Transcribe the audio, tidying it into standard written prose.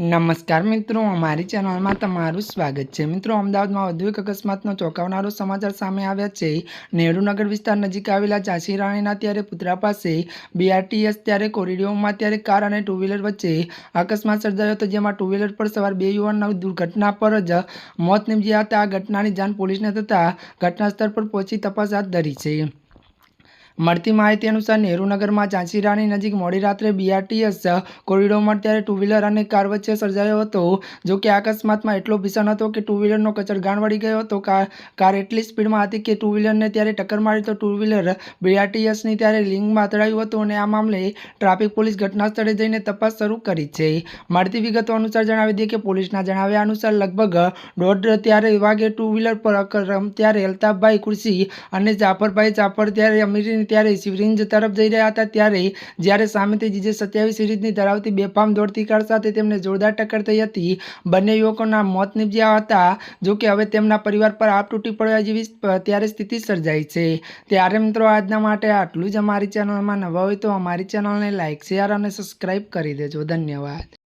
નમસ્કાર મિત્રો, અમારી ચેનલમાં તમારું સ્વાગત છે। મિત્રો, અમદાવાદમાં વધુ એક અકસ્માતનો ચોંકાવનારો સમાચાર સામે આવ્યા છે। નેહરુનગર વિસ્તાર નજીક આવેલા ઝાંસી રાણીના ત્યારે પુતળા પાસે બીઆરટીએસ ત્યારે કોરિડોરમાં ત્યારે કાર અને ટુ વ્હીલર વચ્ચે અકસ્માત સર્જાયો હતો, જેમાં ટુ વ્હીલર પર સવાર બે યુવાનોના દુર્ઘટના પર જ મોત નીપજ્યા હતા। આ ઘટનાની જાણ પોલીસને થતાં ઘટના સ્થળ પર પહોંચી તપાસ હાથ ધરી છે। મળતી માહિતી અનુસાર નેહરુનગરમાં ઝાંસી રાણી નજીક મોડી રાત્રે બીઆરટીએસ કોરિડોરમાં ત્યારે ટુ વ્હીલર અને કાર વચ્ચે સર્જાયો હતો। જો કે આ અકસ્માતમાં એટલો ભીષણ હતો કે ટુ વ્હીલરનો કચરગાણ વળી ગયો હતો। કાર એટલી સ્પીડમાં હતી કે ટુ વ્હીલરને ત્યારે ટક્કર મારી તો ટુ વ્હીલર બીઆરટીએસની ત્યારે લિંગમાં અથડાયું હતું અને આ મામલે ટ્રાફિક પોલીસ ઘટના સ્થળે જઈને તપાસ શરૂ કરી છે। મળતી વિગતો અનુસાર જણાવી દઈએ કે પોલીસના જણાવ્યા અનુસાર લગભગ 1:30 ત્યારે વાગે ટુ વ્હીલર પર ત્યારે અલ્તાફભાઈ કુરશી અને જાફરભાઈ જાફર ત્યારે અમીરી ત્યારે સિરિંજ તરફ જઈ રહ્યા હતા, ત્યારે જ્યારે સામેથી જીજે 27 સિરીઝની ધરાવતી બેફામ દોડતી કાર સાથે તેમને જોરદાર ટક્કર થઈ હતી। બંને યુવકોના મોત નીપજ્યા હતા। જો કે હવે તેમના પરિવાર પર આપ તૂટી પડવા જેવી ત્યારે સ્થિતિ સર્જાઈ છે। ત્યારે મિત્રો, આજના માટે આટલું જ। અમારી ચેનલમાં નવા હોય તો અમારી ચેનલને લાઇક, શેર અને સબસ્ક્રાઈબ કરી દેજો। ધન્યવાદ।